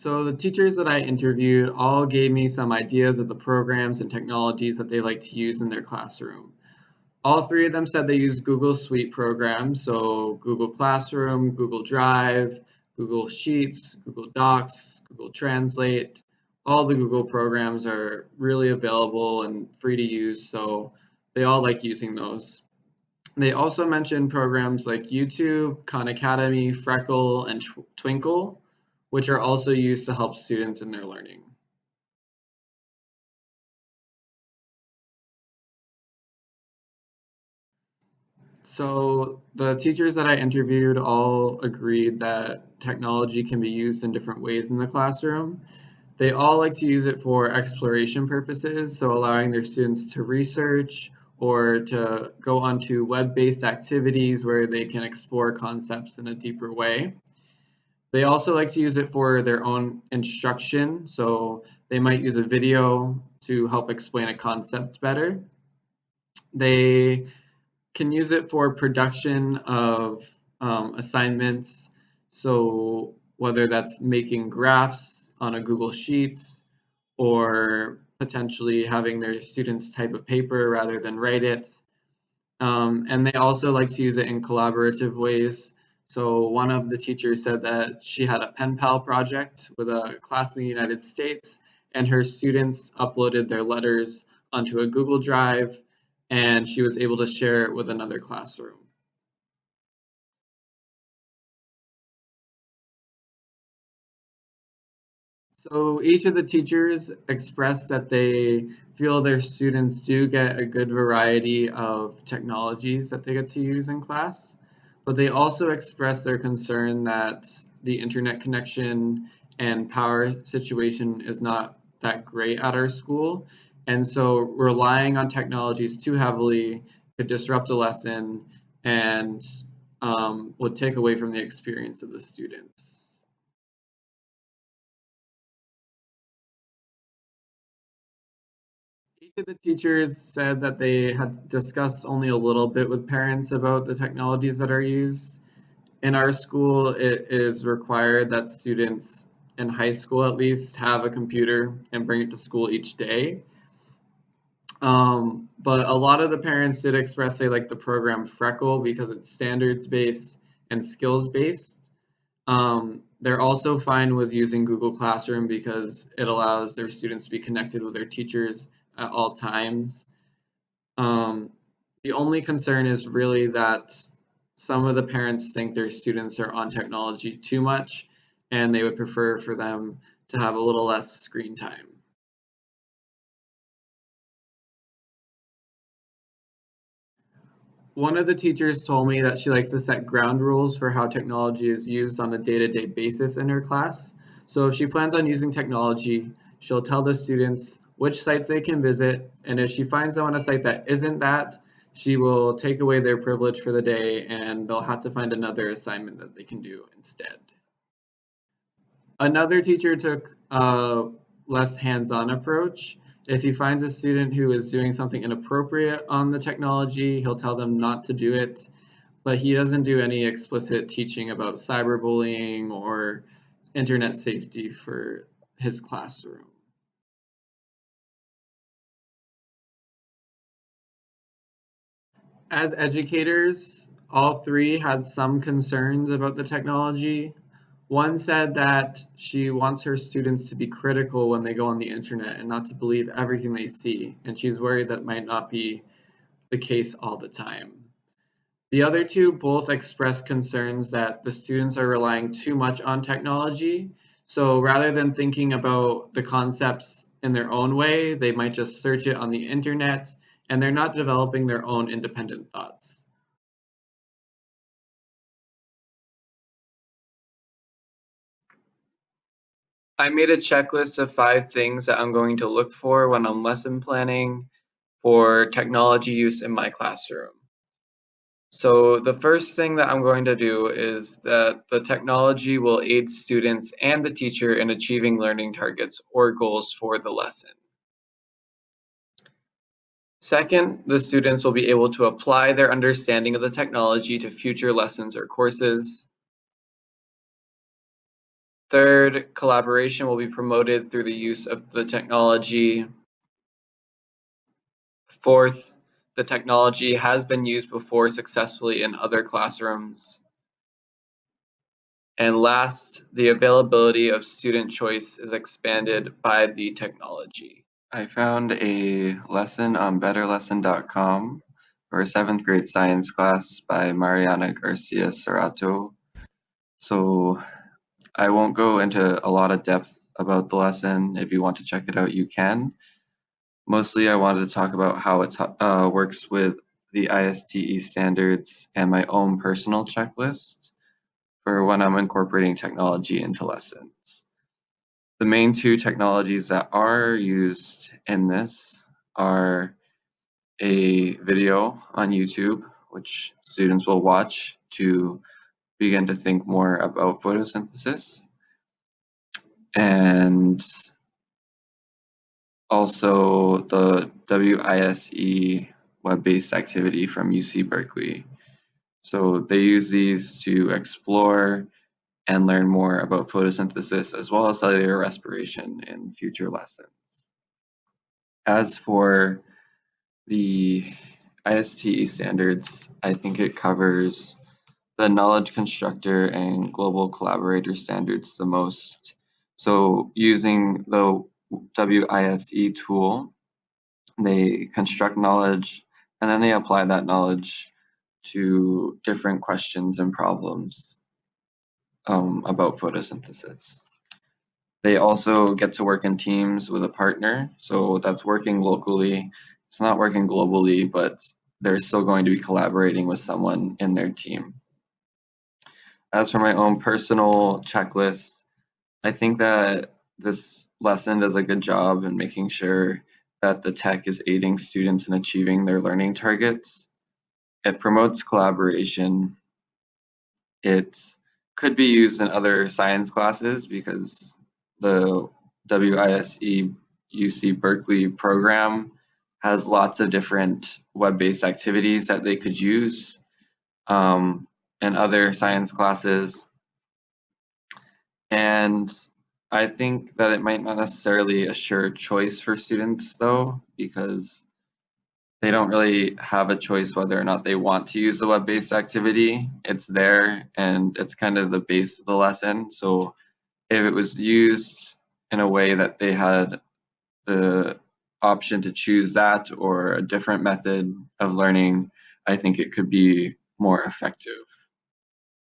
So the teachers that I interviewed all gave me some ideas of the programs and technologies that they like to use in their classroom. All three of them said they use Google Suite programs, so Google Classroom, Google Drive, Google Sheets, Google Docs, Google Translate. All the Google programs are really available and free to use, so they all like using those. They also mentioned programs like YouTube, Khan Academy, Freckle, and Twinkle, which are also used to help students in their learning. So the teachers that I interviewed all agreed that technology can be used in different ways in the classroom. They all like to use it for exploration purposes, so allowing their students to research or to go onto web-based activities where they can explore concepts in a deeper way. They also like to use it for their own instruction, so they might use a video to help explain a concept better. They can use it for production of assignments, so whether that's making graphs on a Google Sheet or potentially having their students type a paper rather than write it. And they also like to use it in collaborative ways. So one of the teachers said that she had a pen pal project with a class in the United States, and her students uploaded their letters onto a Google Drive, and she was able to share it with another classroom. So each of the teachers expressed that they feel their students do get a good variety of technologies that they get to use in class, but they also expressed their concern that the internet connection and power situation is not that great at our school. And so relying on technologies too heavily could disrupt the lesson and would take away from the experience of the students. Each of the teachers said that they had discussed only a little bit with parents about the technologies that are used. In our school, it is required that students in high school at least have a computer and bring it to school each day. But a lot of the parents did express they like the program Freckle because it's standards based and skills based. They're also fine with using Google Classroom because it allows their students to be connected with their teachers at all times. Um, the only concern is really that some of the parents think their students are on technology too much and they would prefer for them to have a little less screen time. One of the teachers told me that she likes to set ground rules for how technology is used on a day-to-day basis in her class. So if she plans on using technology, she'll tell the students which sites they can visit, and if she finds them on a site that isn't that, she will take away their privilege for the day and they'll have to find another assignment that they can do instead. Another teacher took a less hands-on approach. If he finds a student who is doing something inappropriate on the technology, he'll tell them not to do it, but he doesn't do any explicit teaching about cyberbullying or internet safety for his classroom. As educators, all three had some concerns about the technology. One said that she wants her students to be critical when they go on the internet and not to believe everything they see, and she's worried that might not be the case all the time. The other two both expressed concerns that the students are relying too much on technology. So rather than thinking about the concepts in their own way, they might just search it on the internet and they're not developing their own independent thoughts. I made a checklist of 5 things that I'm going to look for when I'm lesson planning for technology use in my classroom. So the first thing that I'm going to do is that the technology will aid students and the teacher in achieving learning targets or goals for the lesson. Second, the students will be able to apply their understanding of the technology to future lessons or courses. Third, collaboration will be promoted through the use of the technology. Fourth, the technology has been used before successfully in other classrooms. And last, the availability of student choice is expanded by the technology. I found a lesson on betterlesson.com for a 7th grade science class by Mariana Garcia Serrato. So I won't go into a lot of depth about the lesson. If you want to check it out, you can. Mostly I wanted to talk about how it works with the ISTE standards and my own personal checklist for when I'm incorporating technology into lessons. The main two technologies that are used in this are a video on YouTube, which students will watch to begin to think more about photosynthesis, and also the WISE web-based activity from UC Berkeley. So they use these to explore and learn more about photosynthesis as well as cellular respiration in future lessons. As for the ISTE standards, I think it covers the knowledge constructor and global collaborator standards the most. So using the WISE tool, they construct knowledge and then they apply that knowledge to different questions and problems about photosynthesis. They also get to work in teams with a partner, so that's working locally. It's not working globally, but they're still going to be collaborating with someone in their team. As for my own personal checklist, I think that this lesson does a good job in making sure that the tech is aiding students in achieving their learning targets. It promotes collaboration. It could be used in other science classes because the WISE UC Berkeley program has lots of different web-based activities that they could use in other science classes. And I think that it might not necessarily assure choice for students though, because they don't really have a choice whether or not they want to use a web-based activity. It's there and it's kind of the base of the lesson. So if it was used in a way that they had the option to choose that or a different method of learning, I think it could be more effective.